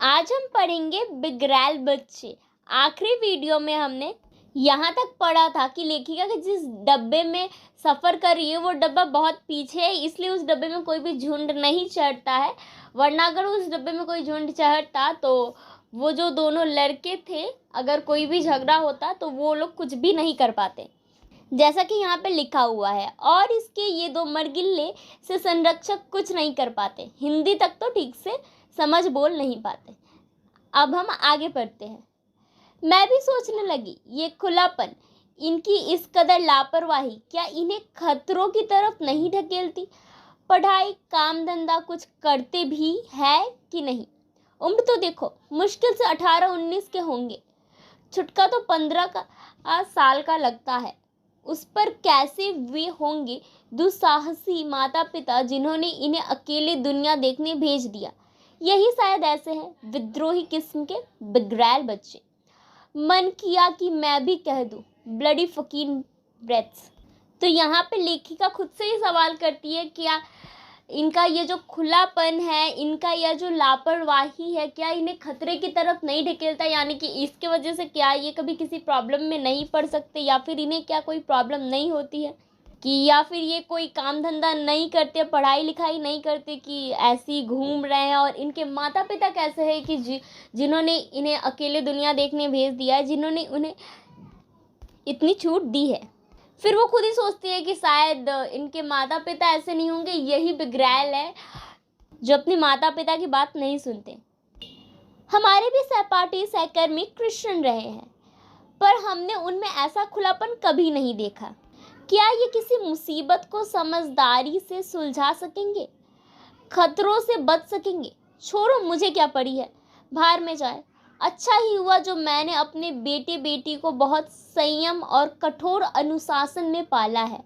आज हम पढ़ेंगे बिगरैल बच्चे। आखिरी वीडियो में हमने यहाँ तक पढ़ा था कि लेखिका के जिस डब्बे में सफ़र कर रही है वो डब्बा बहुत पीछे है, इसलिए उस डब्बे में कोई भी झुंड नहीं चढ़ता है। वरना अगर उस डब्बे में कोई झुंड चढ़ता तो वो जो दोनों लड़के थे, अगर कोई भी झगड़ा होता तो वो लोग कुछ भी नहीं कर पाते, जैसा कि यहाँ पे लिखा हुआ है। और इसके ये दो मरगिल्ले से संरक्षक कुछ नहीं कर पाते, हिंदी तक तो ठीक से समझ बोल नहीं पाते। अब हम आगे पढ़ते हैं। मैं भी सोचने लगी, ये खुलापन, इनकी इस कदर लापरवाही क्या इन्हें खतरों की तरफ नहीं ढकेलती? पढ़ाई काम धंधा कुछ करते भी है कि नहीं? उम्र तो देखो, मुश्किल से 18-19 के होंगे। छुटका तो 15 का साल का लगता है। उस पर कैसे वे होंगे दुस्साहसी माता पिता जिन्होंने इन्हें अकेले दुनिया देखने भेज दिया। यही शायद ऐसे हैं विद्रोही किस्म के बिगरैल बच्चे। मन किया कि मैं भी कह दूं ब्लडी फकीन ब्रेथ्स। तो यहाँ पे लेखिका खुद से ही सवाल करती है, क्या इनका ये जो खुलापन है, इनका यह जो लापरवाही है, क्या इन्हें खतरे की तरफ नहीं ढकेलता? यानी कि इसके वजह से क्या ये कभी किसी प्रॉब्लम में नहीं पड़ सकते, या फिर इन्हें क्या कोई प्रॉब्लम नहीं होती है कि, या फिर ये कोई काम धंधा नहीं करते, पढ़ाई लिखाई नहीं करते, कि ऐसे ही घूम रहे हैं? और इनके माता पिता कैसे हैं कि जिन्होंने इन्हें अकेले दुनिया देखने भेज दिया है, जिन्होंने उन्हें इतनी छूट दी है? फिर वो खुद ही सोचती है कि शायद इनके माता पिता ऐसे नहीं होंगे, यही बिगरैल है जो अपने माता पिता की बात नहीं सुनते। हमारे भी सहपाठी सहकर्मी क्रिश्चियन रहे हैं, पर हमने उनमें ऐसा खुलापन कभी नहीं देखा। क्या ये किसी मुसीबत को समझदारी से सुलझा सकेंगे, खतरों से बच सकेंगे? छोड़ो, मुझे क्या पड़ी है, बाहर में जाए। अच्छा ही हुआ जो मैंने अपने बेटे बेटी को बहुत संयम और कठोर अनुशासन में पाला है।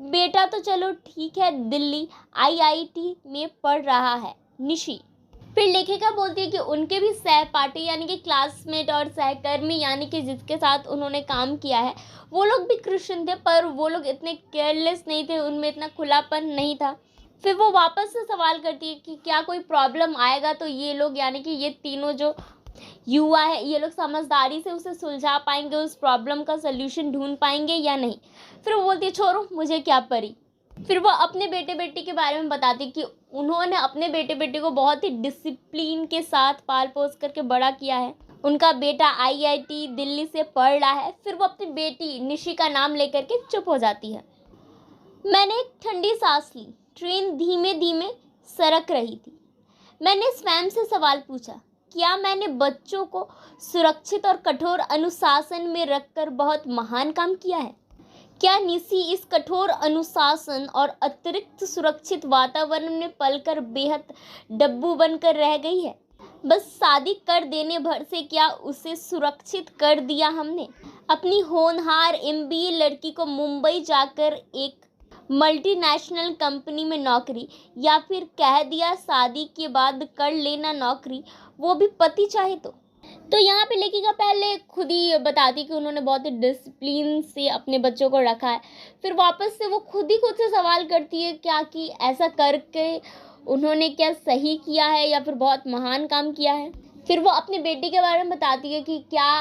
बेटा तो चलो ठीक है, दिल्ली आईआईटी में पढ़ रहा है, निशी। फिर लेखिका बोलती है कि उनके भी सहपाठी यानी कि क्लासमेट और सहकर्मी यानी कि जिसके साथ उन्होंने काम किया है, वो लोग भी क्रिश्चियन थे, पर वो लोग इतने केयरलेस नहीं थे, उनमें इतना खुलापन नहीं था। फिर वो वापस से सवाल करती है कि क्या कोई प्रॉब्लम आएगा तो ये लोग यानी कि ये तीनों जो युवा है, ये लोग समझदारी से उसे सुलझा पाएंगे, उस प्रॉब्लम का सल्यूशन ढूंढ पाएंगे या नहीं? फिर वो बोलती है, छोड़ो, मुझे क्या पड़ी। फिर वो अपने बेटे बेटी के बारे में बताती कि उन्होंने अपने बेटे बेटी को बहुत ही डिसिप्लिन के साथ पाल पोस करके बड़ा किया है। उनका बेटा आईआईटी दिल्ली से पढ़ रहा है। फिर वो अपनी बेटी निशी का नाम लेकर के चुप हो जाती है। मैंने एक ठंडी सांस ली। ट्रेन धीमे धीमे सरक रही थी। मैंने स्वयं से सवाल पूछा, क्या मैंने बच्चों को सुरक्षित और कठोर अनुशासन में रखकर बहुत महान काम किया है? क्या निशी इस कठोर अनुशासन और अतिरिक्त सुरक्षित वातावरण में पलकर बेहद डब्बू बनकर रह गई है? बस शादी कर देने भर से क्या उसे सुरक्षित कर दिया हमने? अपनी होनहार एमबीए लड़की को मुंबई जाकर एक मल्टीनेशनल कंपनी में नौकरी, या फिर कह दिया शादी के बाद कर लेना नौकरी, वो भी पति चाहे तो यहाँ पे लेखिका पहले खुद ही बताती कि उन्होंने बहुत ही डिसिप्लिन से अपने बच्चों को रखा है। फिर वापस से वो खुद से सवाल करती है, क्या कि ऐसा करके उन्होंने क्या सही किया है या फिर बहुत महान काम किया है? फिर वो अपनी बेटी के बारे में बताती है कि क्या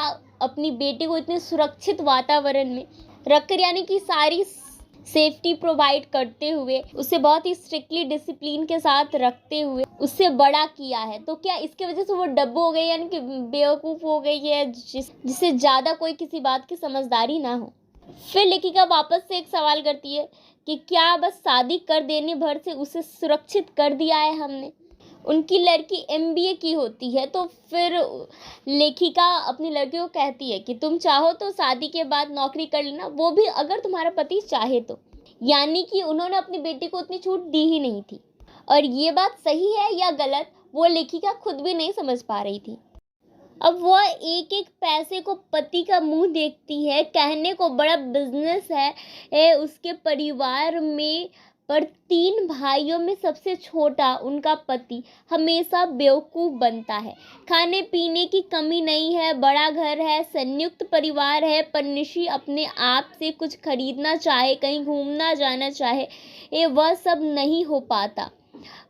अपनी बेटी को इतने सुरक्षित वातावरण में रखकर यानी कि सारी सेफ्टी प्रोवाइड करते हुए, उसे बहुत ही स्ट्रिक्टली डिसिप्लिन के साथ रखते हुए उससे बड़ा किया है। तो क्या इसकी वजह से वो डब्बू हो गई, यानी कि बेवकूफ़ हो गई है, जिससे ज़्यादा कोई किसी बात की समझदारी ना हो? फिर लेखिका वापस से एक सवाल करती है कि क्या बस शादी कर देने भर से उसे सुरक्षित कर दिया है हमने? उनकी लड़की एमबीए की होती है। तो फिर लेखिका अपनी लड़की को कहती है कि तुम चाहो तो शादी के बाद नौकरी कर लेना, वो भी अगर तुम्हारा पति चाहे तो। यानी कि उन्होंने अपनी बेटी को उतनी छूट दी ही नहीं थी। और ये बात सही है या गलत, वो लेखिका खुद भी नहीं समझ पा रही थी। अब वह एक एक पैसे को पति का मुंह देखती है। कहने को बड़ा बिजनेस है उसके परिवार में, पर 3 भाइयों में सबसे छोटा उनका पति हमेशा बेवकूफ़ बनता है। खाने पीने की कमी नहीं है, बड़ा घर है, संयुक्त परिवार है, पर निशी अपने आप से कुछ खरीदना चाहे, कहीं घूमना जाना चाहे, वह सब नहीं हो पाता।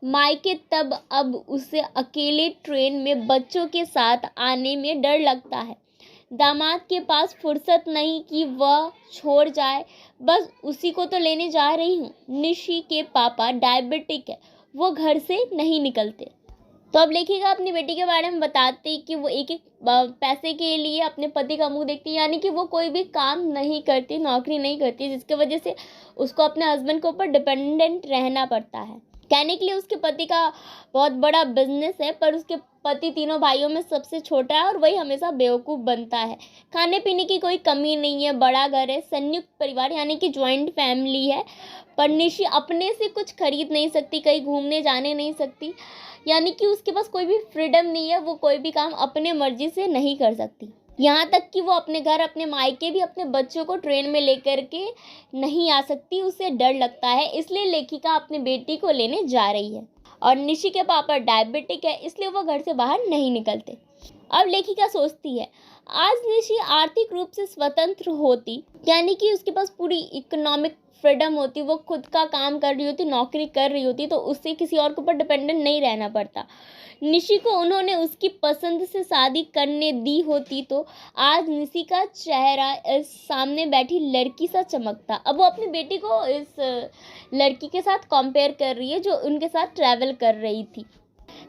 मायके तब अब उसे अकेले ट्रेन में बच्चों के साथ आने में डर लगता है। दामाद के पास फुर्सत नहीं कि वह छोड़ जाए, बस उसी को तो लेने जा रही हूँ। निशी के पापा डायबिटिक है, वो घर से नहीं निकलते। तो अब लेखिका अपनी बेटी के बारे में बताती कि वो एक एक पैसे के लिए अपने पति का मुंह देखती है, यानी कि वो कोई भी काम नहीं करती, नौकरी नहीं करती, जिसकी वजह से उसको अपने हस्बैंड के ऊपर डिपेंडेंट रहना पड़ता है। कहने के लिए उसके पति का बहुत बड़ा बिजनेस है, पर उसके पति तीनों भाइयों में सबसे छोटा है और वही हमेशा बेवकूफ़ बनता है। खाने पीने की कोई कमी नहीं है, बड़ा घर है, संयुक्त परिवार यानी कि ज्वाइंट फैमिली है, पर निशी अपने से कुछ खरीद नहीं सकती, कहीं घूमने जाने नहीं सकती, यानी कि उसके पास कोई भी फ्रीडम नहीं है, वो कोई भी काम अपने मर्जी से नहीं कर सकती। यहाँ तक कि वो अपने घर, अपने मायके भी अपने बच्चों को ट्रेन में लेकर के नहीं आ सकती, उसे डर लगता है, इसलिए लेखिका अपनी बेटी को लेने जा रही है। और निशी के पापा डायबिटिक है, इसलिए वो घर से बाहर नहीं निकलते। अब लेखिका सोचती है, आज निशी आर्थिक रूप से स्वतंत्र होती, यानी कि उसके पास पूरी इकोनॉमिक फ्रीडम होती, वो खुद का काम कर रही होती, नौकरी कर रही होती, तो उससे किसी और के ऊपर डिपेंडेंट नहीं रहना पड़ता। निशी को उन्होंने उसकी पसंद से शादी करने दी होती तो आज निशी का चेहरा इस सामने बैठी लड़की सा चमकता। अब वो अपनी बेटी को इस लड़की के साथ कंपेयर कर रही है जो उनके साथ ट्रैवल कर रही थी।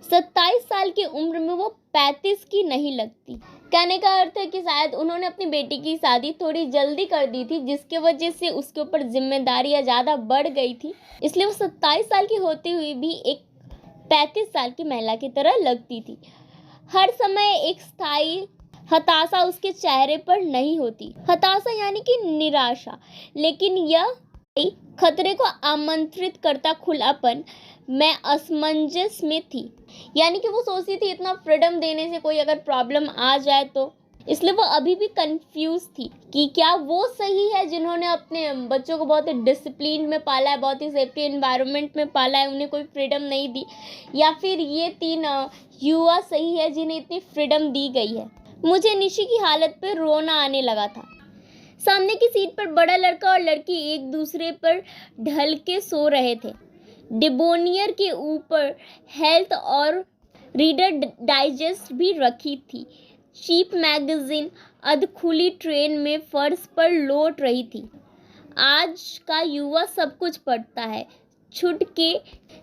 27 साल की उम्र में वो 35 की नहीं लगती। कहने का अर्थ है कि शायद उन्होंने अपनी बेटी की शादी थोड़ी जल्दी कर दी थी, जिसके वजह से उसके ऊपर जिम्मेदारियां ज़्यादा बढ़ गई थी, इसलिए वो 27 साल की होते हुए भी एक 35 साल की महिला की तरह लगती थी। हर समय एक स्थायी हताशा उसके चेहरे पर नहीं होती, हताशा यानी कि निराशा, लेकिन यह खतरे को आमंत्रित करता खुलापन मैं असमंजस में थी, यानी कि वो सोचती थी इतना फ्रीडम देने से कोई अगर प्रॉब्लम आ जाए तो, इसलिए वो अभी भी कंफ्यूज थी कि क्या वो सही है जिन्होंने अपने बच्चों को बहुत ही डिसिप्लिन में पाला है, बहुत ही सेफ्टी एनवायरनमेंट में पाला है, उन्हें कोई फ्रीडम नहीं दी, या फिर ये तीन युवा सही है जिन्हें इतनी फ्रीडम दी गई है। मुझे निशी की हालत पर रोना आने लगा था। सामने की सीट पर बड़ा लड़का और लड़की एक दूसरे पर ढल के सो रहे थे। डिबोनियर के ऊपर हेल्थ और रीडर डाइजेस्ट भी रखी थी। चीप मैगजीन अधखुली ट्रेन में फर्श पर लौट रही थी। आज का युवा सब कुछ पढ़ता है। छुटके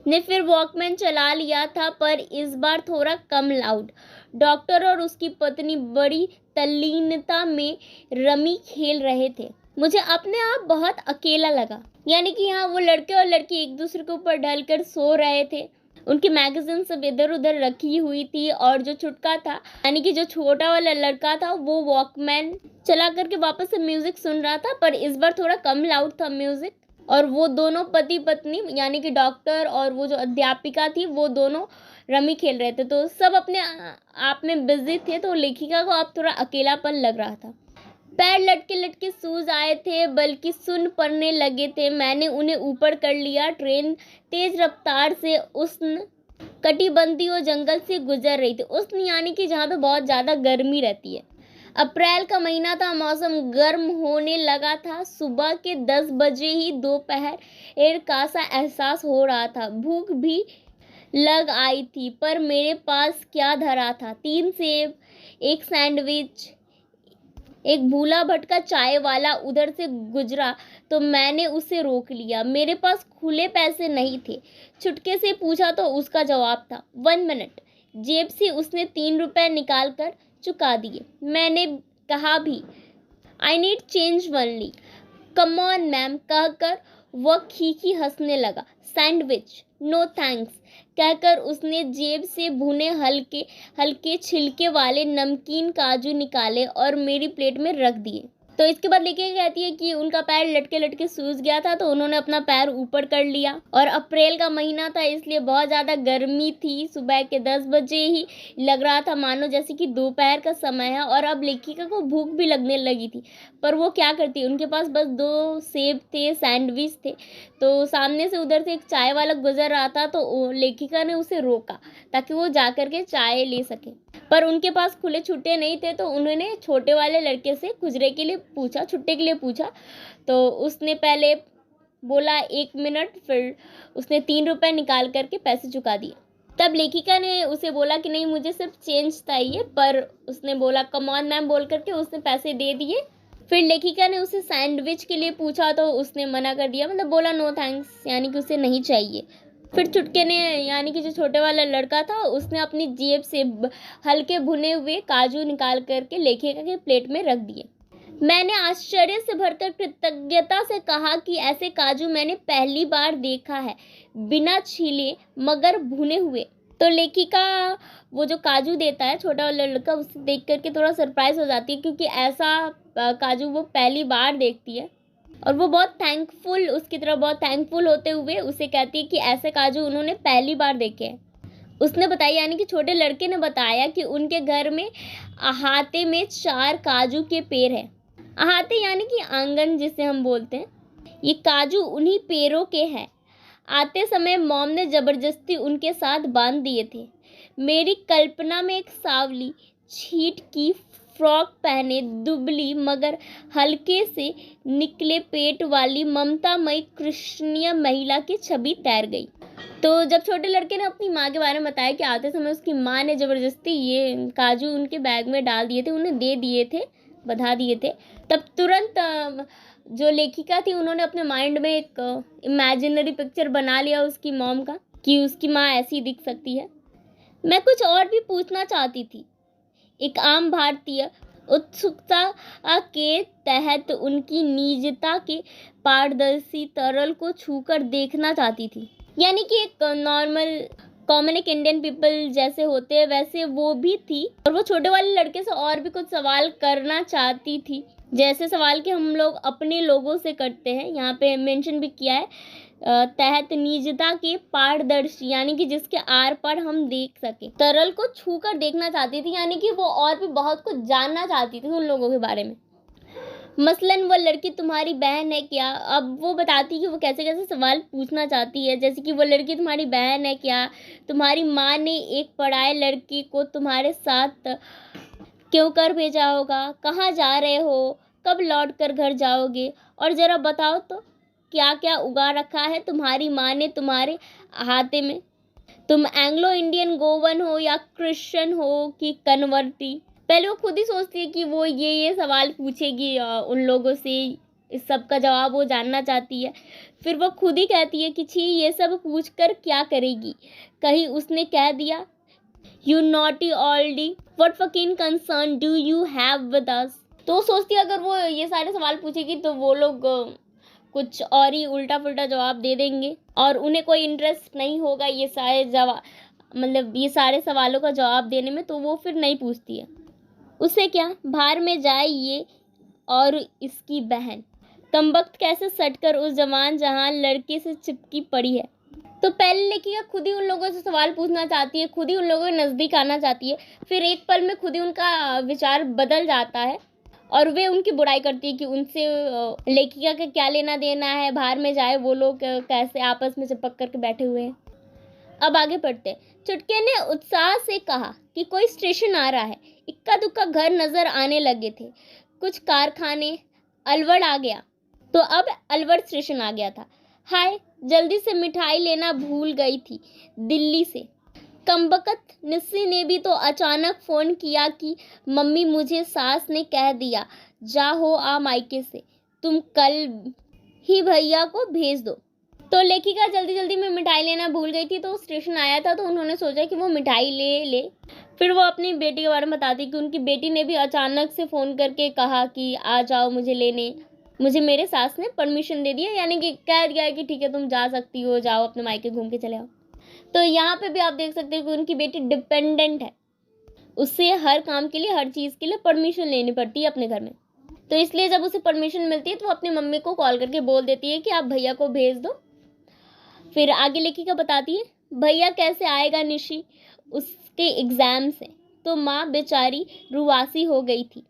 ने फिर वॉकमैन चला लिया था, पर इस बार थोड़ा कम लाउड। डॉक्टर और उसकी पत्नी बड़ी तल्लीनता में रमी खेल रहे थे। मुझे अपने आप बहुत अकेला लगा, यानी कि यहाँ वो लड़के और लड़की एक दूसरे के ऊपर ढलकर सो रहे थे। उनकी मैगजीन सब इधर उधर रखी हुई थी, और जो छुटका था यानी कि जो छोटा वाला लड़का था वो वॉकमैन चला करके वापस से म्यूजिक सुन रहा था, पर इस बार थोड़ा कम लाउड था म्यूजिक। और वो दोनों पति पत्नी यानी कि डॉक्टर और वो जो अध्यापिका थी वो दोनों रमी खेल रहे थे, तो सब अपने आप में बिजी थे, तो लेखिका को अब थोड़ा अकेलापन लग रहा था। पैर लटके लटके सूज आए थे, बल्कि सुन पड़ने लगे थे। मैंने उन्हें ऊपर कर लिया। ट्रेन तेज रफ्तार से उष्ण कटिबंधी और जंगल से गुजर रही थी। उष्ण यानी कि जहाँ पे बहुत ज़्यादा गर्मी रहती है। अप्रैल का महीना था, मौसम गर्म होने लगा था। सुबह के 10 बजे ही दोपहर का सा एहसास हो रहा था। भूख भी लग आई थी, पर मेरे पास क्या धरा था। 3 सेब, एक सैंडविच, एक भूला भटका चाय वाला उधर से गुजरा तो मैंने उसे रोक लिया। मेरे पास खुले पैसे नहीं थे। छुटके से पूछा तो उसका जवाब था 1 मिनट। जेब से उसने 3 रुपए निकाल कर चुका दिए। मैंने कहा भी I need change only. Come on ma'am कहकर वह खीखी हंसने लगा। सैंडविच नो थैंक्स कहकर उसने जेब से भुने हल्के हल्के छिलके वाले नमकीन काजू निकाले और मेरी प्लेट में रख दिए। तो इसके बाद लेके कहती है कि उनका पैर लटके लटके सूज गया था, तो उन्होंने अपना पैर ऊपर कर लिया। और अप्रैल का महीना था, इसलिए बहुत ज़्यादा गर्मी थी। सुबह के 10 बजे ही लग रहा था मानो जैसे कि दोपहर का समय है, और अब लेखिका को भूख भी लगने लगी थी, पर वो क्या करती, उनके पास बस 2 सेब थे, सैंडविच थे। तो सामने से उधर से एक चाय वाला गुजर रहा था, तो लेखिका ने उसे रोका ताकि वो जा कर के चाय ले सके, पर उनके पास खुले छुट्टे नहीं थे, तो उन्होंने छोटे वाले लड़के से खुजरे के लिए पूछा, छुट्टे के लिए पूछा। तो उसने पहले बोला 1 मिनट, फिर उसने 3 रुपए निकाल करके पैसे चुका दिए। तब लेखिका ने उसे बोला कि नहीं मुझे सिर्फ चेंज चाहिए, पर उसने बोला कम ऑन मैम बोल करके उसने पैसे दे दिए। फिर लेखिका ने उसे सैंडविच के लिए पूछा तो उसने मना कर दिया, मतलब बोला नो थैंक्स, यानी कि उसे नहीं चाहिए। फिर चुटके ने यानी कि जो छोटे वाला लड़का था उसने अपनी जेब से हल्के भुने हुए काजू निकाल करके लेखिका के प्लेट में रख दिए। मैंने आश्चर्य से भरकर कृतज्ञता से कहा कि ऐसे काजू मैंने पहली बार देखा है, बिना छीले मगर भुने हुए। तो लेखिका वो जो काजू देता है छोटा वाला लड़का, उसे देख करके थोड़ा सरप्राइज हो जाती है, क्योंकि ऐसा काजू वो पहली बार देखती है। और वो बहुत थैंकफुल, उसकी तरह बहुत थैंकफुल होते हुए उसे कहती है कि ऐसे काजू उन्होंने पहली बार देखे हैं। उसने बताया, यानी कि छोटे लड़के ने बताया कि उनके घर में अहाते में 4 काजू के पेड़ हैं। अहाते यानी कि आंगन जिसे हम बोलते हैं। ये काजू उन्हीं पेड़ों के हैं। आते समय मॉम ने ज़बरदस्ती उनके साथ बांध दिए थे। मेरी कल्पना में एक सांवली छीट की फ्रॉक पहने दुबली मगर हल्के से निकले पेट वाली ममतामयी कृष्णीय महिला की छवि तैर गई। तो जब छोटे लड़के ने अपनी माँ के बारे में बताया कि आते समय उसकी माँ ने ज़बरदस्ती ये काजू उनके बैग में डाल दिए थे, उन्हें दे दिए थे, बधा दिए थे, तब तुरंत जो लेखिका थी उन्होंने अपने माइंड में एक इमेजिनरी पिक्चर बना लिया उसकी मॉम का, कि उसकी माँ ऐसी दिख सकती है। मैं कुछ और भी पूछना चाहती थी। एक आम भारतीय उत्सुकता के तहत उनकी निजता के पारदर्शी तरल को छूकर देखना चाहती थी, यानी कि एक नॉर्मल कॉमन एक इंडियन पीपल जैसे होते हैं वैसे वो भी थी। और वो छोटे वाले लड़के से और भी कुछ सवाल करना चाहती थी, जैसे सवाल कि हम लोग अपने लोगों से करते हैं। यहाँ पे मेंशन भी किया है तहत निजता के पारदर्शी, यानी कि जिसके आर पार हम देख सके। तरल को छूकर देखना चाहती थी, यानी कि वो और भी बहुत कुछ जानना चाहती थी उन लोगों के बारे में। मसलन वो लड़की तुम्हारी बहन है क्या? अब वो बताती कि वो कैसे कैसे सवाल पूछना चाहती है, जैसे कि वो लड़की तुम्हारी बहन है क्या? तुम्हारी माँ ने एक पढ़ाए लड़की को तुम्हारे साथ क्यों कर भेजा होगा? कहाँ जा रहे हो? कब लौट कर घर जाओगे? और ज़रा बताओ तो क्या क्या उगा रखा है तुम्हारी माँ ने तुम्हारे अहाते में? तुम एंग्लो इंडियन गोवन हो या क्रिश्चियन हो कि कन्वर्टी? पहले वो खुद ही सोचती है कि वो ये सवाल पूछेगी उन लोगों से, इस सब का जवाब वो जानना चाहती है। फिर वो खुद ही कहती है कि छी ये सब पूछ कर क्या करेगी? कहीं उसने कह दिया you naughty ऑल्डी, what fucking concern do you have with us? तो सोचती है अगर वो ये सारे सवाल पूछेगी तो वो लोग कुछ और ही उल्टा पुल्टा जवाब दे देंगे और उन्हें कोई इंटरेस्ट नहीं होगा ये सारे जवाब, मतलब ये सारे सवालों का जवाब देने में, तो वो फिर नहीं पूछती है। उसे क्या, बाहर में जाए ये और इसकी बहन कमबख्त कैसे सटकर उस जवान जहां लड़के से चिपकी पड़ी है। तो पहले लेखिका खुद ही उन लोगों से सवाल पूछना चाहती है, खुद ही उन लोगों के नज़दीक आना चाहती है, फिर एक पल में खुद ही उनका विचार बदल जाता है और वे उनकी बुराई करती है कि उनसे लेखिका का क्या लेना देना है, बाहर में जाए वो लोग कैसे आपस में चिपक करके बैठे हुए हैं। अब आगे बढ़ते। चुटके ने उत्साह से कहा कि कोई स्टेशन आ रहा है। इक्का दुक्का घर नजर आने लगे थे, कुछ कारखाने, अलवर आ गया। तो अब अलवर स्टेशन आ गया था। हाय, जल्दी से मिठाई लेना भूल गई थी दिल्ली से। कमबख्त निस्सी ने भी तो अचानक फ़ोन किया कि मम्मी मुझे सास ने कह दिया जा हो आ मायके से, तुम कल ही भैया को भेज दो। तो लेखिका जल्दी जल्दी में मिठाई लेना भूल गई थी, तो स्टेशन आया था तो उन्होंने सोचा कि वो मिठाई ले। फिर वो अपनी बेटी के बारे में बताती कि उनकी बेटी ने भी अचानक से फ़ोन करके कहा कि आ जाओ मुझे लेने, मुझे मेरे सास ने परमिशन दे दिया, यानी कि कह दिया है कि ठीक है तुम जा सकती हो, जाओ अपने मायके घूम के चले आओ। तो यहाँ पे भी आप देख सकते हो कि उनकी बेटी डिपेंडेंट है, उससे हर काम के लिए, हर चीज़ के लिए परमिशन लेनी पड़ती है अपने घर में। तो इसलिए जब उसे परमिशन मिलती है तो वो अपनी मम्मी को कॉल करके बोल देती है कि आप भैया को भेज दो। फिर आगे लेखिका बताती है, भैया कैसे आएगा निशी, उसके एग्ज़ाम से, तो माँ बेचारी रुआसी हो गई थी।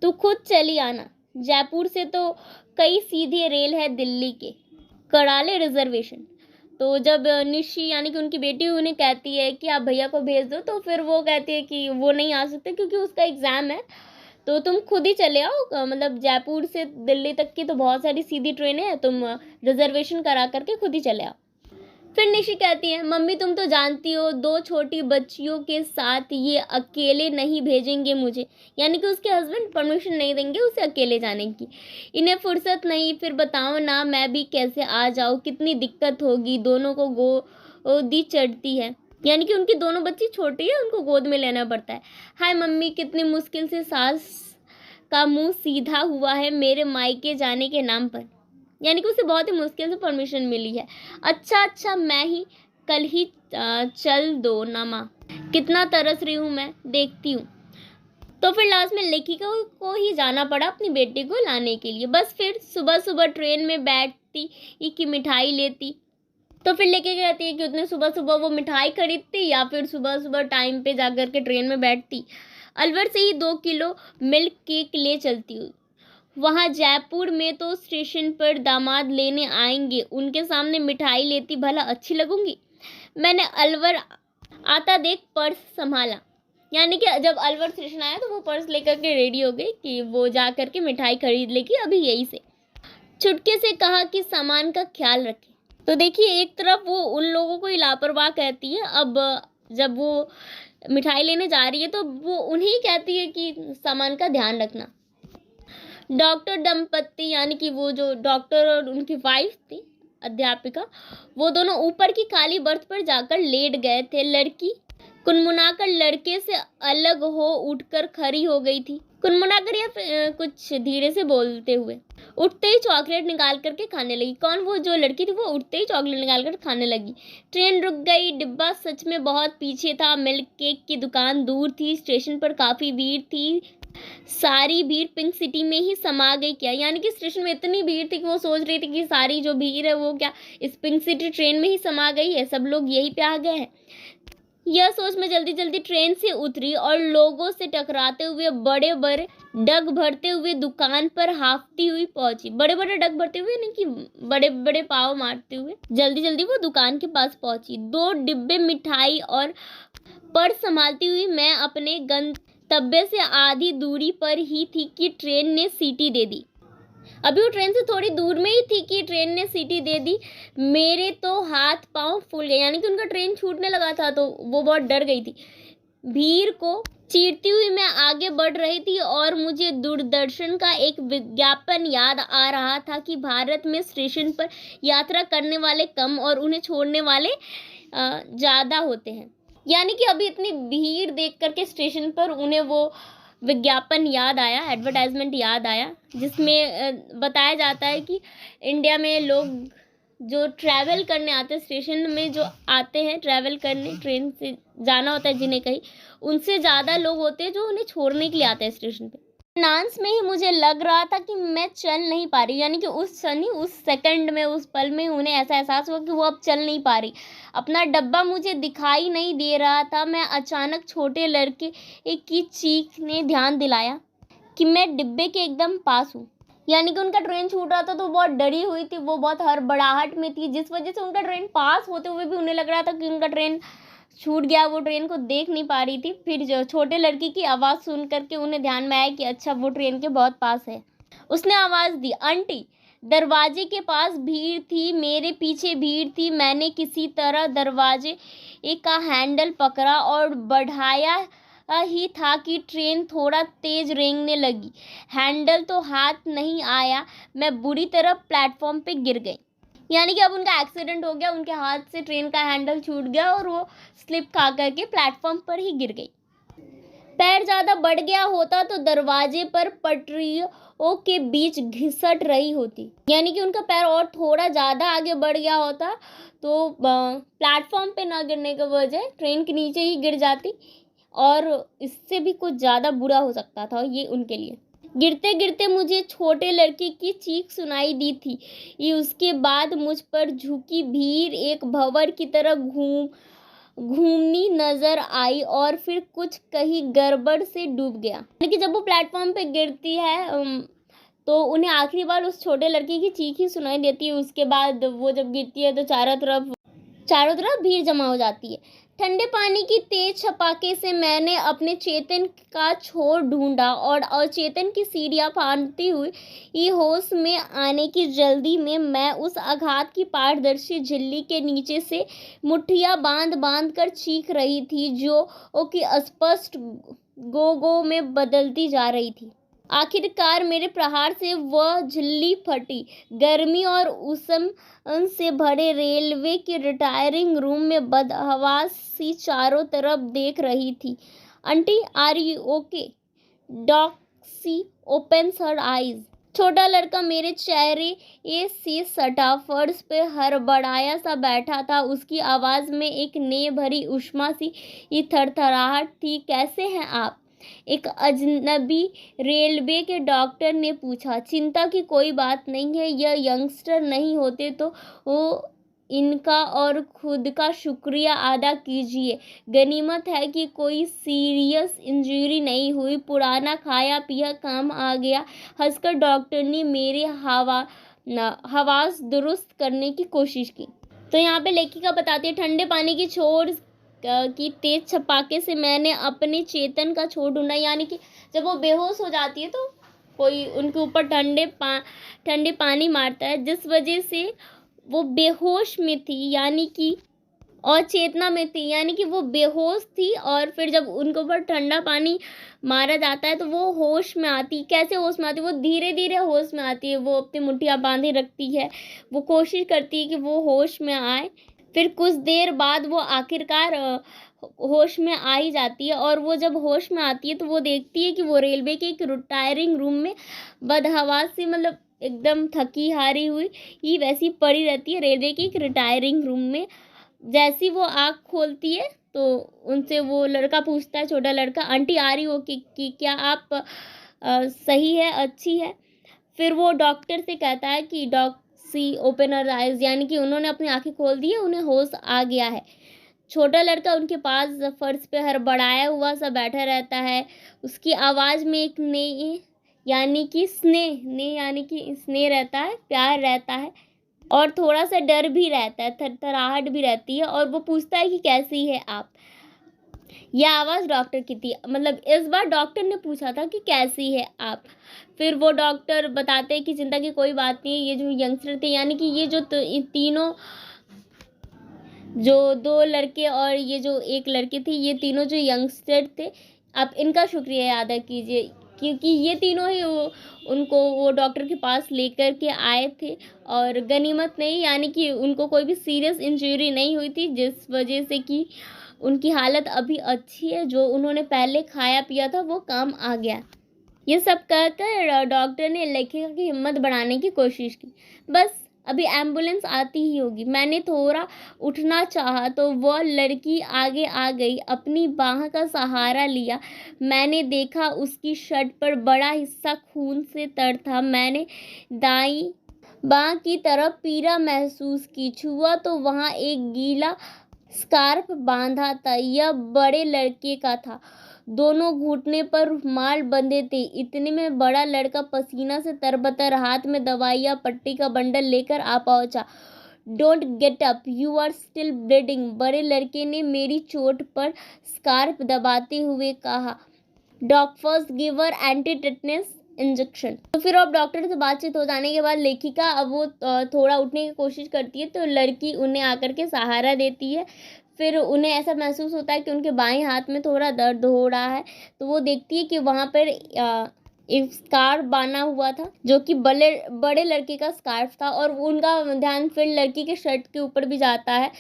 तू खुद चली आना, जयपुर से तो कई सीधे रेल है दिल्ली के, करा ले रिजर्वेशन। तो जब निशी यानी कि उनकी बेटी उन्हें कहती है कि आप भैया को भेज दो, तो फिर वो कहती है कि वो नहीं आ सकते क्योंकि उसका एग्ज़ाम है, तो तुम खुद ही चले आओ, मतलब जयपुर से दिल्ली तक की तो बहुत सारी सीधी ट्रेनें हैं, तुम रिजर्वेशन करा करके खुद ही चले आओ। फिर निशी कहती है, मम्मी तुम तो जानती हो 2 छोटी बच्चियों के साथ ये अकेले नहीं भेजेंगे मुझे, यानी कि उसके हस्बैंड परमिशन नहीं देंगे उसे अकेले जाने की। इन्हें फुर्सत नहीं, फिर बताओ ना मैं भी कैसे आ जाऊँ, कितनी दिक्कत होगी, दोनों को गोदी चढ़ती है, यानी कि उनकी दोनों बच्ची छोटी है, उनको गोद में लेना पड़ता है। हाय मम्मी, कितनी मुश्किल से सास का मुंह सीधा हुआ है मेरे मायके जाने के नाम पर, यानी कि उसे बहुत ही मुश्किल से परमिशन मिली है। अच्छा मैं ही कल ही चल दो ना माँ, कितना तरस रही हूँ मैं, देखती हूँ। तो फिर लास्ट में लेखिका को ही जाना पड़ा अपनी बेटी को लाने के लिए। बस फिर सुबह सुबह ट्रेन में बैठती कि मिठाई लेती, तो फिर लेके कहती है कि उतने सुबह सुबह वो मिठाई खरीदती या फिर सुबह सुबह टाइम पे जाकर के ट्रेन में बैठती। अलवर से ही 2 किलो मिल्क केक ले चलती हूँ। वहाँ जयपुर में तो स्टेशन पर दामाद लेने आएंगे, उनके सामने मिठाई लेती भला अच्छी लगूंगी। मैंने अलवर आता देख पर्स संभाला, यानी कि जब अलवर स्टेशन आया तो वो पर्स लेकर के रेडी हो गई कि वो जा करके मिठाई खरीद लेगी अभी यहीं से। चुटके से कहा कि सामान का ख्याल रखे। तो देखिए, एक तरफ वो उन लोगों को ही लापरवाह कहती है, अब जब वो मिठाई लेने जा रही है तो वो उन्हें कहती है कि सामान का ध्यान रखना। डॉक्टर दंपत्ति, यानी कि वो जो डॉक्टर और उनकी वाइफ थी अध्यापिका, वो दोनों ऊपर की खाली बर्थ पर जाकर लेट गए थे। लड़की कुनमुनाकर लड़के से अलग हो उठकर खड़ी हो गई थी, कुनमुनाकर या कुछ धीरे से बोलते हुए। उठते ही चॉकलेट निकाल करके खाने लगी। कौन? वो जो लड़की थी वो उठते ही चॉकलेट निकाल कर खाने लगी। ट्रेन रुक गई, डिब्बा सच में बहुत पीछे था, मिल्क केक की दुकान दूर थी, स्टेशन पर काफ़ी भीड़ थी, सारी भीड़ पिंक सिटी में ही समा गई क्या, यानी कि स्टेशन में इतनी भीड़ थी कि वो सोच रही थी कि सारी जो भीड़ है वो क्या इस पिंक सिटी ट्रेन में ही समा गई है, सब लोग यहीं पे आ गए हैं। यह सोच मैं जल्दी जल्दी ट्रेन से उतरी और लोगों से टकराते हुए बड़े बड़े डग भरते हुए दुकान पर हाफती हुई पहुंची। बड़े बड़े डग भरते हुए, यानी कि बड़े बड़े पाव मारते हुए जल्दी जल्दी वो दुकान के पास पहुंची। 2 डिब्बे मिठाई और पर्स संभालती हुई मैं अपने गंतव्य से आधी दूरी पर ही थी कि ट्रेन ने सीटी दे दी। अभी वो ट्रेन से थोड़ी दूर में ही थी कि ट्रेन ने सीटी दे दी। मेरे तो हाथ पांव फूल गए, यानी कि उनका ट्रेन छूटने लगा था तो वो बहुत डर गई थी। भीड़ को चीरती हुई मैं आगे बढ़ रही थी और मुझे दूरदर्शन का एक विज्ञापन याद आ रहा था कि भारत में स्टेशन पर यात्रा करने वाले कम और उन्हें छोड़ने वाले ज़्यादा होते हैं। यानी कि अभी इतनी भीड़ देख करके स्टेशन पर उन्हें वो विज्ञापन याद आया, एडवर्टाइजमेंट याद आया, जिसमें बताया जाता है कि इंडिया में लोग जो ट्रैवल करने आते हैं, स्टेशन में जो आते हैं ट्रैवल करने, ट्रेन से जाना होता है जिन्हें कहीं, उनसे ज़्यादा लोग होते हैं जो उन्हें छोड़ने के लिए आते हैं स्टेशन पे। नांस में ही मुझे लग रहा था कि मैं चल नहीं पा रही, यानी कि उस सेकंड में, उस पल में उन्हें ऐसा एहसास हुआ कि वो अब चल नहीं पा रही। अपना डब्बा मुझे दिखाई नहीं दे रहा था। मैं अचानक छोटे लड़के की चीख ने ध्यान दिलाया कि मैं डिब्बे के एकदम पास हूँ, यानी कि उनका ट्रेन छूट रहा था तो बहुत डरी हुई थी, वो बहुत हड़बड़ाहट में थी, जिस वजह से उनका ट्रेन पास होते हुए भी उन्हें लग रहा था कि उनका ट्रेन छूट गया, वो ट्रेन को देख नहीं पा रही थी। फिर जो छोटे लड़की की आवाज़ सुन करके उन्हें ध्यान में आया कि अच्छा वो ट्रेन के बहुत पास है। उसने आवाज़ दी, आंटी। दरवाजे के पास भीड़ थी, मेरे पीछे भीड़ थी। मैंने किसी तरह दरवाजे का हैंडल पकड़ा और बढ़ाया ही था कि ट्रेन थोड़ा तेज रेंगने लगी। हैंडल तो हाथ नहीं आया, मैं बुरी तरह प्लेटफॉर्म पे गिर गई, यानी कि अब उनका एक्सीडेंट हो गया, उनके हाथ से ट्रेन का हैंडल छूट गया और वो स्लिप खा करके प्लेटफॉर्म पर ही गिर गई। पैर ज़्यादा बढ़ गया होता तो दरवाजे पर पटरियों के बीच घिसट रही होती, यानी कि उनका पैर और थोड़ा ज़्यादा आगे बढ़ गया होता तो प्लेटफॉर्म पे ना गिरने के बजाय ट्रेन के नीचे ही गिर जाती, और इससे भी कुछ ज़्यादा बुरा हो सकता था ये उनके लिए। गिरते गिरते मुझे छोटे लड़के की चीख सुनाई दी थी। ये उसके बाद मुझ पर झुकी भीड़ एक भंवर की तरह घूमनी नजर आई और फिर कुछ कहीं गड़बड़ से डूब गया। लेकिन जब वो प्लेटफॉर्म पे गिरती है तो उन्हें आखिरी बार उस छोटे लड़के की चीख ही सुनाई देती है। उसके बाद वो जब गिरती है तो चारों तरफ भीड़ जमा हो जाती है। ठंडे पानी की तेज छपाके से मैंने अपने चेतन का छोर ढूंढा और अचेतन की सीढ़ियां फांदती हुई होश में आने की जल्दी में मैं उस आघात की पारदर्शी झिल्ली के नीचे से मुट्ठियां बांध बांध कर चीख रही थी जो कि अस्पष्ट गो गो में बदलती जा रही थी। आखिरकार मेरे प्रहार से वह झिल्ली फटी। गर्मी और उष्ण से भरे रेलवे के रिटायरिंग रूम में बदहवास सी चारों तरफ देख रही थी। Aunty, are you okay? Doxy opens her eyes. छोटा लड़का मेरे चेहरे से सटा फर्श पे हड़बड़ाया सा बैठा था। उसकी आवाज में एक नेह भरी ऊष्मा सी थरथराहट थी। कैसे हैं आप? एक अजनबी रेलवे के डॉक्टर ने पूछा। चिंता की कोई बात नहीं है। यह यंगस्टर नहीं होते तो वो इनका और खुद का शुक्रिया अदा कीजिए। गनीमत है कि कोई सीरियस इंजरी नहीं हुई। पुराना खाया पिया काम आ गया। हंसकर डॉक्टर ने मेरे हवास दुरुस्त करने की कोशिश की। तो यहाँ पे लेखिका बताती है, ठंडे पानी की छोर की तेज छपाके से मैंने अपने चेतन का छोर ढूंढा। यानी कि जब वो बेहोश हो जाती है तो कोई उनके ऊपर ठंडे पानी मारता है, जिस वजह से वो बेहोश में थी, यानी कि और चेतना में थी, यानी कि वो बेहोश थी और फिर जब उनके ऊपर ठंडा पानी मारा जाता है तो वो होश में आती। कैसे होश में आती? वो धीरे धीरे होश में आती है। वो अपनी मुट्ठियाँ बांधे रखती है। वो कोशिश करती है कि वो होश में आए। फिर कुछ देर बाद वो आखिरकार होश में आ ही जाती है और वो जब होश में आती है तो वो देखती है कि वो रेलवे के एक रिटायरिंग रूम में बदहवास सी, मतलब एकदम थकी हारी हुई ही वैसी पड़ी रहती है रेलवे के एक रिटायरिंग रूम में। जैसी वो आँख खोलती है तो उनसे वो लड़का पूछता है, छोटा लड़का, आंटी आ रही हो कि क्या आप सही है, अच्छी है? फिर वो डॉक्टर से कहता है कि डॉक्सी ओपन हर आइज, यानी कि उन्होंने अपनी आंखें खोल दी है, उन्हें होश आ गया है। छोटा लड़का उनके पास फर्श पे हड़बड़ाया हुआ सा बैठा रहता है। उसकी आवाज़ में एक ने यानी कि स्नेह रहता है, प्यार रहता है और थोड़ा सा डर भी रहता है, थरथराहट भी रहती है। और वो पूछता है कि कैसी है आप? यह आवाज़ डॉक्टर की थी। मतलब इस बार डॉक्टर ने पूछा था कि कैसी है आप। फिर वो डॉक्टर बताते हैं कि चिंता की कोई बात नहीं है। ये जो यंगस्टर थे, यानी कि ये जो तीनों, जो 2 लड़के और ये जो एक लड़की थी, ये तीनों जो यंगस्टर थे, आप इनका शुक्रिया अदा कीजिए क्योंकि ये तीनों ही उनको वो डॉक्टर के पास लेकर के आए थे और गनीमत नहीं, यानी कि उनको कोई भी सीरियस इंजरी नहीं हुई थी, जिस वजह से कि उनकी हालत अभी अच्छी है। जो उन्होंने पहले खाया पिया था वो काम आ गया। ये सब कहकर डॉक्टर ने लेखिका की हिम्मत बढ़ाने की कोशिश की। बस अभी एम्बुलेंस आती ही होगी। मैंने थोड़ा उठना चाहा तो वह लड़की आगे आ गई, अपनी बाह का सहारा लिया। मैंने देखा उसकी शर्ट पर बड़ा हिस्सा खून से तर था। मैंने दाईं बाह की तरफ पीड़ा महसूस की। छुआ तो वहाँ एक गीला स्कार्फ बांधा था। यह बड़े लड़के का था। दोनों घुटने पर रुमाल बंधे थे। इतने में बड़ा लड़का पसीना से तरबतर हाथ में दवाइयाँ पट्टी का बंडल लेकर आ पहुंचा। Don't get up, you are still bleeding, बड़े लड़के ने मेरी चोट पर स्कार्फ दबाते हुए कहा। Doc first give her anti tetanus injection. तो फिर अब डॉक्टर से बातचीत हो जाने के बाद लेखिका अब वो थोड़ा उठने की कोशिश करती है तो लड़की उन्हें आकर के सहारा देती है। फिर उन्हें ऐसा महसूस होता है कि उनके बाएं हाथ में थोड़ा दर्द हो रहा है तो वो देखती है कि वहाँ पर एक स्कार्फ बांधा हुआ था जो कि बड़े लड़के का स्कार्फ था और उनका ध्यान फिर लड़की के शर्ट के ऊपर भी जाता है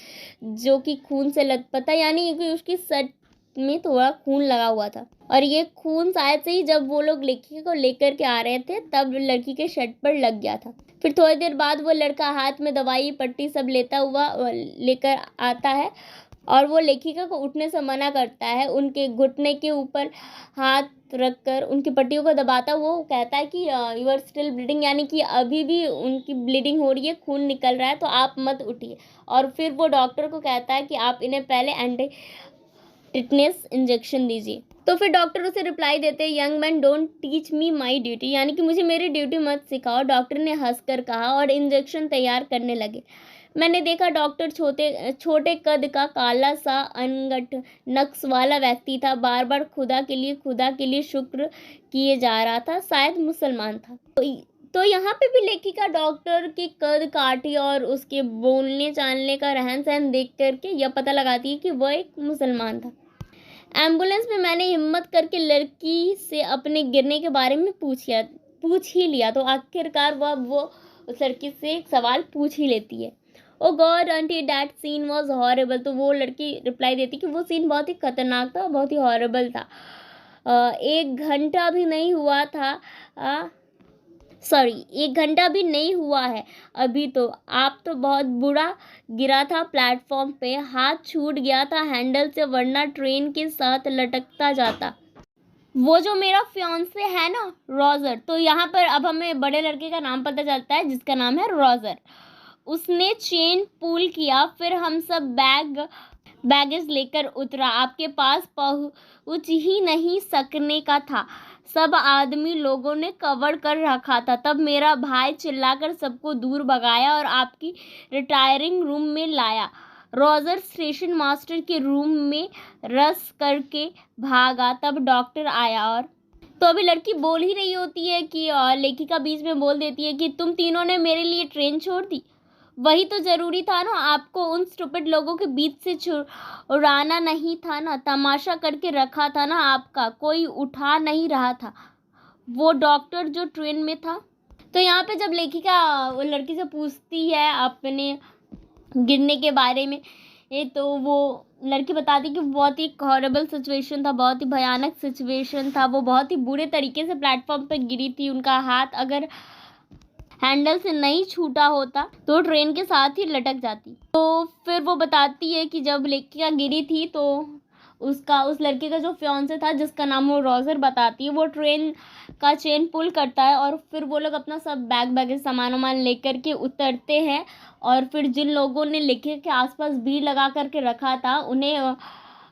जो कि खून से लथपथ था, यानी कि उसकी शर्ट में थोड़ा खून लगा हुआ था और ये खून शायद से ही जब वो लोग लेखिका को लेकर के आ रहे थे तब लड़की के शर्ट पर लग गया था। फिर थोड़ी देर बाद वो लड़का हाथ में दवाई पट्टी सब लेता हुआ लेकर आता है और वो लेखिका को उठने से मना करता है। उनके घुटने के ऊपर हाथ रखकर उनकी पट्टियों को दबाता वो कहता है कि यू आर स्टिल ब्लीडिंग, यानी कि अभी भी उनकी ब्लीडिंग हो रही है, खून निकल रहा है, तो आप मत उठिए। और फिर वो डॉक्टर को कहता है कि आप इन्हें पहले एंटी टिटनेस इंजेक्शन दीजिए। तो फिर डॉक्टर उसे रिप्लाई देते हैं, young man don't teach me my duty, यानी कि मुझे मेरी ड्यूटी मत सिखाओ। डॉक्टर ने हंसकर कहा और इंजेक्शन तैयार करने लगे। मैंने देखा डॉक्टर छोटे कद का काला सा अनगढ़ नक्श वाला व्यक्ति था। बार बार खुदा के लिए शुक्र किए जा रहा था। शायद मुसलमान था। तो यहाँ पे भी लेखिका डॉक्टर के कद काठी और उसके बोलने चालने का रहन सहन देख करके यह पता लगाती है कि वह एक मुसलमान था। एम्बुलेंस में मैंने हिम्मत करके लड़की से अपने गिरने के बारे में पूछ ही लिया। तो आखिरकार वो उस लड़की से एक सवाल पूछ ही लेती है। Oh God aunty that scene was horrible. तो वो लड़की रिप्लाई देती कि वो सीन बहुत ही खतरनाक था, बहुत ही हॉरेबल था। 1 घंटा भी नहीं हुआ था। 1 घंटा भी नहीं हुआ है अभी तो। आप तो बहुत बुरा गिरा था प्लेटफॉर्म पे, हाथ छूट गया था हैंडल से, वरना ट्रेन के साथ लटकता जाता। वो जो मेरा फियांसे है ना रॉजर, तो यहाँ पर अब हमें बड़े लड़के का नाम पता चलता है जिसका नाम है रॉजर। उसने चेन पुल किया, फिर हम सब बैगेज लेकर उतरा। आपके पास पहुंच ही नहीं सकने का था, सब आदमी लोगों ने कवर कर रखा था। तब मेरा भाई चिल्लाकर सबको दूर भगाया और आपकी रिटायरिंग रूम में लाया। रॉजर स्टेशन मास्टर के रूम में रस करके भागा। तब डॉक्टर आया और तो अभी लड़की बोल ही रही होती है कि लेखिका बीच में बोल देती है कि तुम तीनों ने मेरे लिए ट्रेन छोड़ दी। वही तो ज़रूरी था ना, आपको उन स्टूपिड लोगों के बीच से छुड़ाना नहीं था ना, तमाशा करके रखा था ना आपका, कोई उठा नहीं रहा था वो डॉक्टर जो ट्रेन में था। तो यहाँ पे जब लेखिका वो लड़की से पूछती है अपने गिरने के बारे में, तो वो लड़की बताती कि बहुत ही हॉरेबल सिचुएशन था, बहुत ही भयानक सिचुएशन था। वो बहुत ही बुरे तरीके से प्लेटफॉर्म पर गिरी थी। उनका हाथ अगर हैंडल से नहीं छूटा होता तो ट्रेन के साथ ही लटक जाती। तो फिर वो बताती है कि जब लेखिका गिरी थी तो उस लड़के का जो फियांसे था जिसका नाम वो रॉजर बताती है, वो ट्रेन का चेन पुल करता है और फिर वो लोग अपना सब बैग सामान वामान लेकर के उतरते हैं। और फिर जिन लोगों ने लेखिका के आसपास भीड़ लगा करके रखा था उन्हें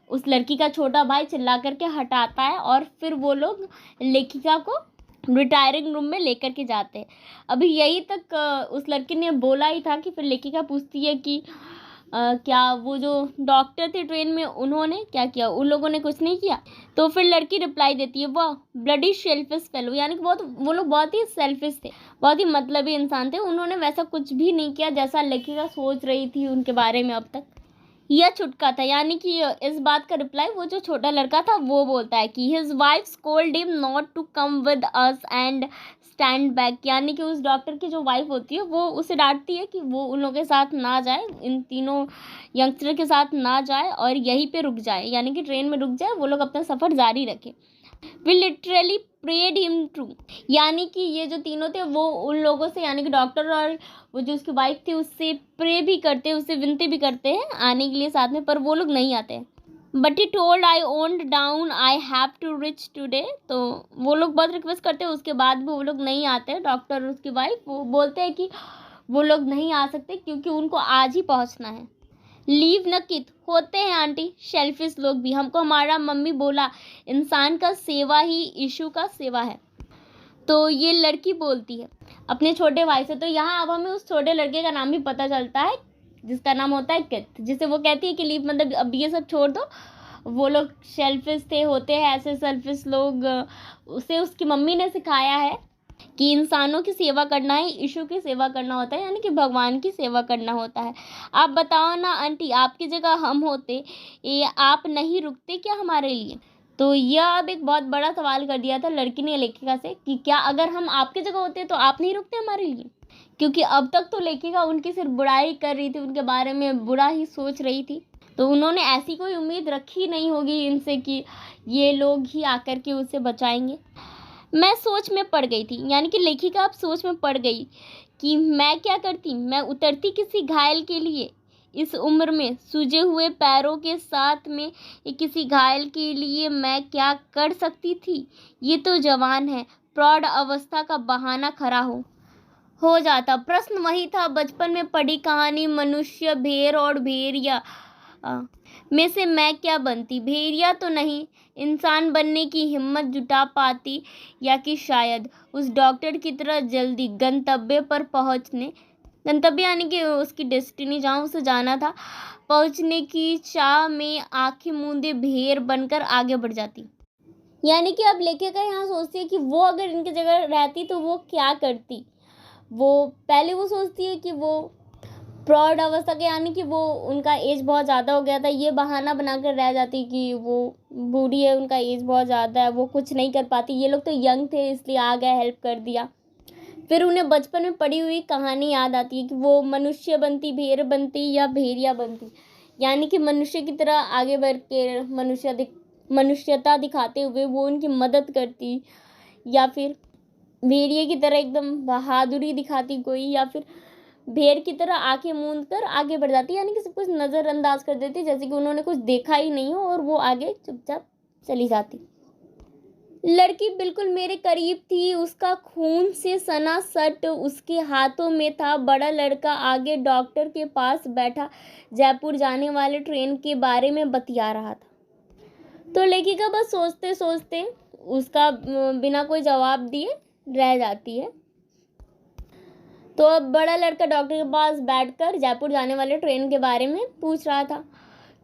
उस लड़की का छोटा भाई चिल्ला करके हटाता है और फिर वो लोग लेखिका को रिटायरिंग रूम में लेकर के जाते हैं। अभी यही तक उस लड़की ने बोला ही था कि फिर लेखिका पूछती है कि क्या वो जो डॉक्टर थे ट्रेन में उन्होंने क्या किया, उन लोगों ने कुछ नहीं किया। तो फिर लड़की रिप्लाई देती है वाह ब्लडी सेल्फिश फेलो, यानी कि वो लोग बहुत ही सेल्फिश थे, बहुत ही मतलबी इंसान थे। उन्होंने वैसा कुछ भी नहीं किया जैसा लेखिका सोच रही थी उनके बारे में अब तक। यह छुटका था, यानी कि इस बात का रिप्लाई वो जो छोटा लड़का था वो बोलता है कि his wife scold him not to come with us and stand back, यानी कि उस डॉक्टर की जो वाइफ होती है वो उसे डांटती है कि वो उन लोगों के साथ ना जाए, इन तीनों यंगस्टर के साथ ना जाए और यहीं पे रुक जाए, यानी कि ट्रेन में रुक जाए, वो लोग अपना सफ़र जारी रखें। We literally prayed him to, यानी कि ये जो तीनों थे वो उन लोगों से, यानी कि डॉक्टर और वो जो उसकी वाइफ थी उससे प्रे भी करते हैं, उससे विनती भी करते हैं आने के लिए साथ में, पर वो लोग नहीं आते हैं। But he told I owned down I have to reach today, तो वो लोग बहुत रिक्वेस्ट करते हैं, उसके बाद भी वो लोग नहीं आते। डॉक्टर और उसकी वाइफ वो बोलते हैं कि वो लोग नहीं आ सकते क्योंकि उनको आज ही पहुंचना है। लीव न कित होते हैं आंटी शेल्फिश लोग भी, हमको हमारा मम्मी बोला इंसान का सेवा ही यीशु का सेवा है। तो ये लड़की बोलती है अपने छोटे भाई से। तो यहाँ अब हमें उस छोटे लड़के का नाम भी पता चलता है जिसका नाम होता है कित, जिसे वो कहती है कि लीव मतलब अब ये सब छोड़ दो, वो लोग शेल्फिश थे, होते हैं ऐसे सेल्फिश लोग। उसे उसकी मम्मी ने सिखाया है कि इंसानों की सेवा करना है, यीशु की सेवा करना होता है, यानी कि भगवान की सेवा करना होता है। आप बताओ ना आंटी, आपकी जगह हम होते ये आप नहीं रुकते क्या हमारे लिए? तो यह अब एक बहुत बड़ा सवाल कर दिया था लड़की ने लेखिका से कि क्या अगर हम आपकी जगह होते तो आप नहीं रुकते हमारे लिए? क्योंकि अब तक तो लेखिका उनकी सिर्फ बुराई कर रही थी, उनके बारे में बुरा ही सोच रही थी। तो उन्होंने ऐसी कोई उम्मीद रखी नहीं होगी इनसे कि ये लोग ही आकर के उसे बचाएंगे। मैं सोच में पड़ गई थी, यानी कि लेखिका अब सोच में पड़ गई कि मैं क्या करती, मैं उतरती किसी घायल के लिए इस उम्र में, सूजे हुए पैरों के साथ में किसी घायल के लिए मैं क्या कर सकती थी। ये तो जवान है, प्रौढ़ अवस्था का बहाना खड़ा हो जाता। प्रश्न वही था, बचपन में पढ़ी कहानी मनुष्य भेड़ और भेड़िया में से मैं क्या बनती। भेड़िया तो नहीं, इंसान बनने की हिम्मत जुटा पाती, या कि शायद उस डॉक्टर की तरह जल्दी गंतव्य पर पहुंचने गंतव्य यानी कि उसकी डेस्टिनी, जहाँ उसे जाना था, पहुंचने की चाह में आंखें मूंदे भेड़ बनकर आगे बढ़ जाती। यानी कि अब लेखिका यहाँ सोचती है कि वो अगर इनकी जगह रहती तो वो क्या करती। वो पहले वो सोचती है कि वो प्रौढ़ अवस्था के, यानी कि वो उनका एज बहुत ज़्यादा हो गया था, ये बहाना बनाकर रह जाती कि वो बूढ़ी है, उनका एज बहुत ज़्यादा है, वो कुछ नहीं कर पाती। ये लोग तो यंग थे इसलिए आ गए, हेल्प कर दिया। फिर उन्हें बचपन में पढ़ी हुई कहानी याद आती है कि वो मनुष्य बनती, भेड़ बनती या भेड़िया बनती। यानी कि मनुष्य की तरह आगे बढ़ के मनुष्यता दिखाते हुए वो उनकी मदद करती, या फिर भेड़िए की तरह एकदम बहादुरी दिखाती कोई, या फिर भेड़ की तरह आंखें मूंद कर आगे बढ़ जाती, यानी कि सब कुछ नज़रअंदाज कर देती, जैसे कि उन्होंने कुछ देखा ही नहीं हो और वो आगे चुपचाप चली जाती। लड़की बिल्कुल मेरे करीब थी, उसका खून से सना शर्ट उसके हाथों में था। बड़ा लड़का आगे डॉक्टर के पास बैठा जयपुर जाने वाले ट्रेन के बारे में बतिया रहा था। तो लेखिका बस सोचते सोचते उसका बिना कोई जवाब दिए रह जाती है। तो अब बड़ा लड़का डॉक्टर के पास बैठकर जयपुर जाने वाले ट्रेन के बारे में पूछ रहा था।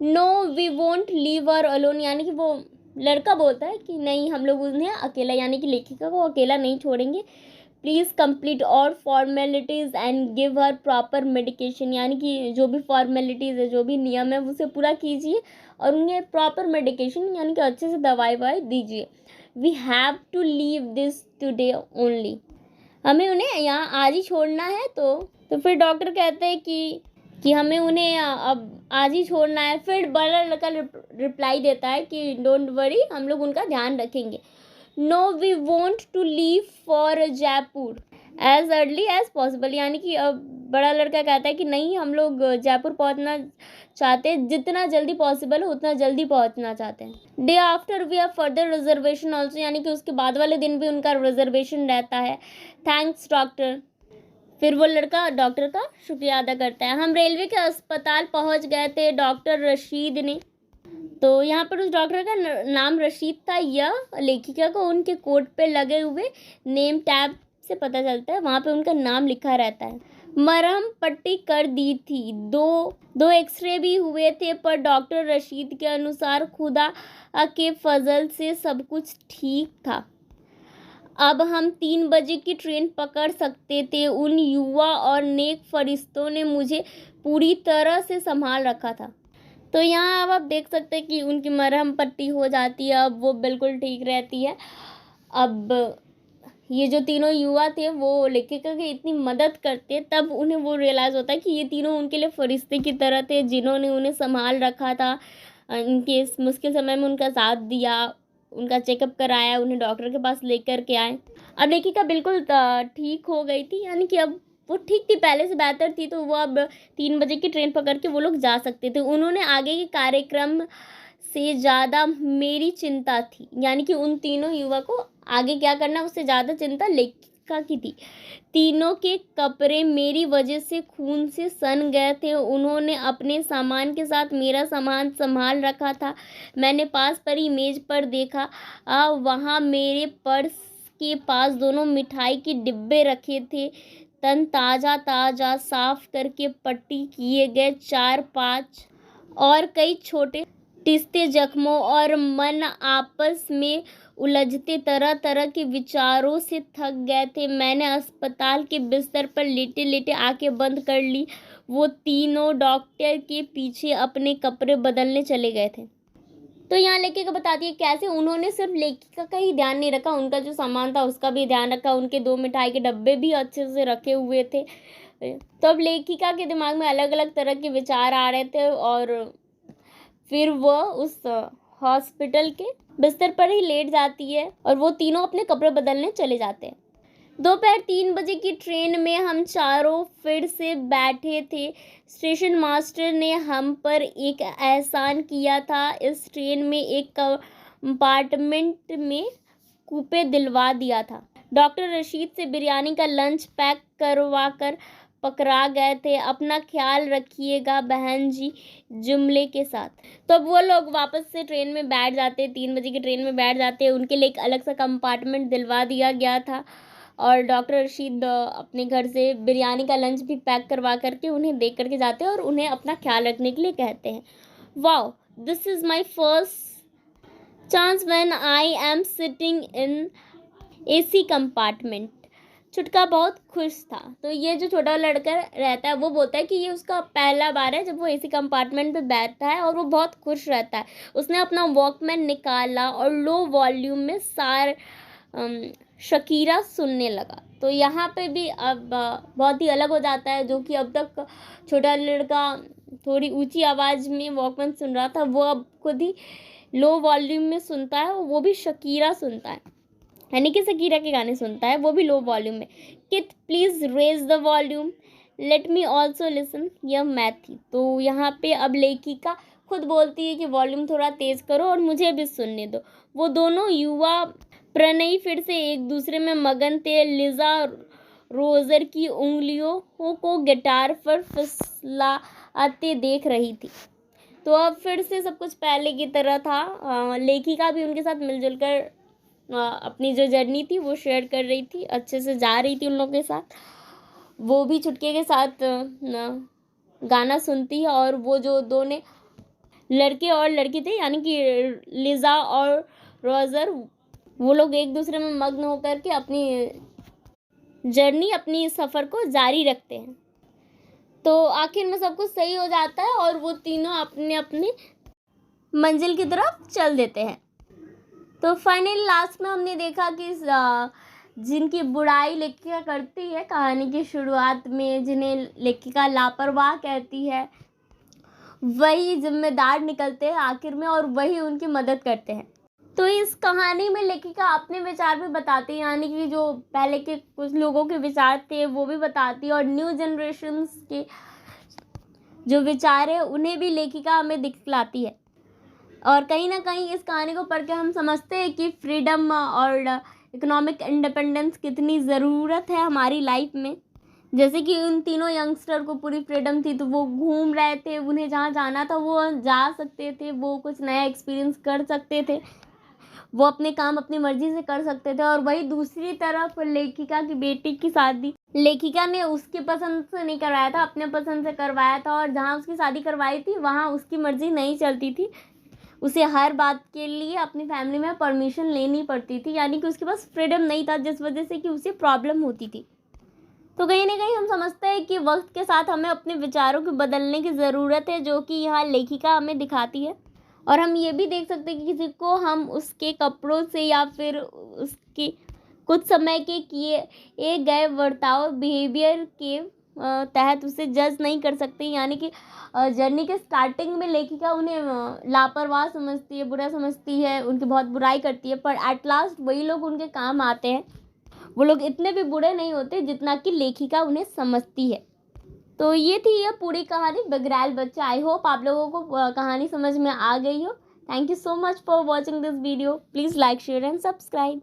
No we won't leave her alone, यानी कि वो लड़का बोलता है कि नहीं, हम लोग उन्हें अकेला, यानी कि लेखिका को अकेला नहीं छोड़ेंगे। Please complete all formalities and give her proper medication, यानी कि जो भी फॉर्मेलिटीज़ है, जो भी नियम है, उसे पूरा कीजिए और उन्हें प्रॉपर मेडिकेशन, यानी कि अच्छे से दवाई ववाई दीजिए। We have to leave this today only, हमें उन्हें यहाँ आज ही छोड़ना है। तो फिर डॉक्टर कहते हैं कि हमें उन्हें अब आज ही छोड़ना है। फिर बड़ा लड़का रिप्लाई देता है कि डोंट वरी, हम लोग उनका ध्यान रखेंगे। No we want to leave for Jaipur as early as possible, यानी कि अब बड़ा लड़का कहता है कि नहीं, हम लोग जयपुर पहुंचना चाहते हैं, जितना जल्दी पॉसिबल हो उतना जल्दी पहुंचना चाहते हैं। Day after we have further reservation also, यानी कि उसके बाद वाले दिन भी उनका रिजर्वेशन रहता है। Thanks doctor. फिर वो लड़का डॉक्टर का शुक्रिया अदा करता है। हम रेलवे के अस्पताल पहुंच गए थे, डॉक्टर रशीद ने। तो यहाँ पर उस डॉक्टर का नाम रशीद था। यह लेखिका को उनके कोट पे लगे हुए नेम टैब से पता चलता है, वहाँ पे उनका नाम लिखा रहता है। मरहम पट्टी कर दी थी, दो एक्सरे भी हुए थे, पर डॉक्टर रशीद के अनुसार खुदा के फजल से सब कुछ ठीक था। अब हम 3 बजे की ट्रेन पकड़ सकते थे। उन युवा और नेक फरिश्तों ने मुझे पूरी तरह से संभाल रखा था। तो यहाँ अब आप देख सकते हैं कि उनकी मरहम पट्टी हो जाती है, अब वो बिल्कुल ठीक रहती है। अब ये जो तीनों युवा थे वो लेखिका की इतनी मदद करते, तब उन्हें वो रियलाइज़ होता है कि ये तीनों उनके लिए फरिश्ते की तरह थे, जिन्होंने उन्हें संभाल रखा था, इनके इस मुश्किल समय में उनका साथ दिया, उनका चेकअप कराया, उन्हें डॉक्टर के पास लेकर के आए। अब लेखिका बिल्कुल ठीक हो गई थी, यानी कि अब वो ठीक थी, पहले से बेहतर थी। तो वो अब 3 बजे की ट्रेन पकड़ के वो लोग जा सकते थे। उन्होंने आगे के कार्यक्रम से ज़्यादा मेरी चिंता थी, यानी कि उन तीनों युवा को आगे क्या करना उससे ज़्यादा चिंता लेखिका की थी। तीनों के कपड़े मेरी वजह से खून से सन गए थे। उन्होंने अपने सामान के साथ मेरा सामान संभाल रखा था। मैंने पास पर ही मेज पर देखा, वहाँ मेरे पर्स के पास दोनों मिठाई के डिब्बे रखे थे, तन ताज़ा साफ करके पट्टी किए गए 4-5 और कई छोटे टिसते जख्मों, और मन आपस में उलझते तरह तरह के विचारों से थक गए थे। मैंने अस्पताल के बिस्तर पर लेटे लेटे आंखें बंद कर ली। वो तीनों डॉक्टर के पीछे अपने कपड़े बदलने चले गए थे। तो यहाँ लेखिका बताती है कैसे उन्होंने सिर्फ लेखिका का ही ध्यान नहीं रखा, उनका जो सामान था उसका भी ध्यान रखा, उनके 2 मिठाई के डब्बे भी अच्छे से रखे हुए थे। तो अब लेखिका के दिमाग में अलग अलग तरह के विचार आ रहे थे, और फिर वह उस हॉस्पिटल के बिस्तर पर ही लेट जाती है और वो तीनों अपने कपड़े बदलने चले जाते हैं। दोपहर 3 बजे की ट्रेन में हम चारों फिर से बैठे थे। स्टेशन मास्टर ने हम पर एक एहसान किया था। इस ट्रेन में एक कंपार्टमेंट में कूपे दिलवा दिया था। डॉक्टर रशीद से बिरयानी का लंच पैक करवा कर पकड़ा गए थे। अपना ख्याल रखिएगा बहन जी, जुमले के साथ। तो अब वो लोग वापस से ट्रेन में बैठ जाते, 3 बजे की ट्रेन में बैठ जाते। उनके लिए एक अलग सा कंपार्टमेंट दिलवा दिया गया था। और डॉक्टर रशीद अपने घर से बिरयानी का लंच भी पैक करवा करके उन्हें दे करके जाते हैं और उन्हें अपना ख्याल रखने के लिए कहते हैं। Wow, this is my first chance when I am sitting in AC compartment. छुटका बहुत खुश था। तो ये जो छोटा लड़का रहता है वो बोलता है कि ये उसका पहला बार है जब वो AC कंपार्टमेंट में बैठता है और वो बहुत खुश रहता है। उसने अपना वॉकमैन निकाला और लो वॉल्यूम में शकीरा सुनने लगा। तो यहाँ पे भी अब बहुत ही अलग हो जाता है। जो कि अब तक छोटा लड़का थोड़ी ऊंची आवाज़ में वॉकमैन सुन रहा था, वो अब खुद ही लो वॉल्यूम में सुनता है, वो भी शकीरा सुनता है, यानी कि शकीरा के गाने सुनता है, वो भी लो वॉल्यूम में। Kid please raise the volume, let me also listen, यह मैं थी। तो यहाँ पे अब लेखिका खुद बोलती है कि वॉल्यूम थोड़ा तेज़ करो और मुझे भी सुनने दो। वो दोनों युवा प्रणयी फिर से एक दूसरे में मगन थे। लिजा रोजर की उंगलियों को गिटार पर फिसलाते देख रही थी। तो अब फिर से सब कुछ पहले की तरह था। लेखिका भी उनके साथ मिलजुल कर अपनी जो जर्नी थी वो शेयर कर रही थी, अच्छे से जा रही थी उन लोगों के साथ। वो भी छुटके के साथ गाना सुनती है और वो जो दोनों लड़के और लड़की थे, यानी कि लिजा और रोजर, वो लोग एक दूसरे में मग्न होकर के अपनी जर्नी, अपनी सफ़र को जारी रखते हैं। तो आखिर में सब कुछ सही हो जाता है और वो तीनों अपने अपने मंजिल की तरफ चल देते हैं। तो फाइनली लास्ट में हमने देखा कि जिनकी बुराई लेखिका करती है कहानी की शुरुआत में, जिन्हें लेखिका लापरवाह कहती है, वही जिम्मेदार निकलते हैं आखिर में और वही उनकी मदद करते हैं। तो इस कहानी में लेखिका अपने विचार भी बताती है, यानी कि जो पहले के कुछ लोगों के विचार थे वो भी बताती है और न्यू जनरेशन्स के जो विचार है उन्हें भी लेखिका हमें दिखलाती है। और कहीं ना कहीं इस कहानी को पढ़ के हम समझते हैं कि फ्रीडम और इकोनॉमिक इंडिपेंडेंस कितनी ज़रूरत है हमारी लाइफ में। जैसे कि उन तीनों यंगस्टर को पूरी फ्रीडम थी, तो वो घूम रहे थे, उन्हें जहाँ जाना था वो जा सकते थे, वो कुछ नया एक्सपीरियंस कर सकते थे, वो अपने काम अपनी मर्जी से कर सकते थे। और वही दूसरी तरफ लेखिका की बेटी की शादी लेखिका ने उसकी पसंद से नहीं करवाया था, अपने पसंद से करवाया था। और जहाँ उसकी शादी करवाई थी वहाँ उसकी मर्जी नहीं चलती थी, उसे हर बात के लिए अपनी फैमिली में परमिशन लेनी पड़ती थी, यानी कि उसके पास फ्रीडम नहीं था, जिस वजह से कि उसे प्रॉब्लम होती थी। तो कहीं ना कहीं हम समझते हैं कि वक्त के साथ हमें अपने विचारों को बदलने की ज़रूरत है, जो कि यहाँ लेखिका हमें दिखाती है। और हम ये भी देख सकते हैं कि किसी को हम उसके कपड़ों से या फिर उसके कुछ समय के किए गए बर्ताव, बिहेवियर के तहत उसे जज नहीं कर सकते। यानी कि जर्नी के स्टार्टिंग में लेखिका उन्हें लापरवाह समझती है, बुरा समझती है, उनकी बहुत बुराई करती है, पर एट लास्ट वही लोग उनके काम आते हैं। वो लोग इतने भी बुरे नहीं होते जितना कि लेखिका उन्हें समझती है। तो ये थी यह पूरी कहानी बगरैल बच्चा। आई होप आप लोगों को कहानी समझ में आ गई हो। Thank you so much for watching this video. Please like, share and subscribe.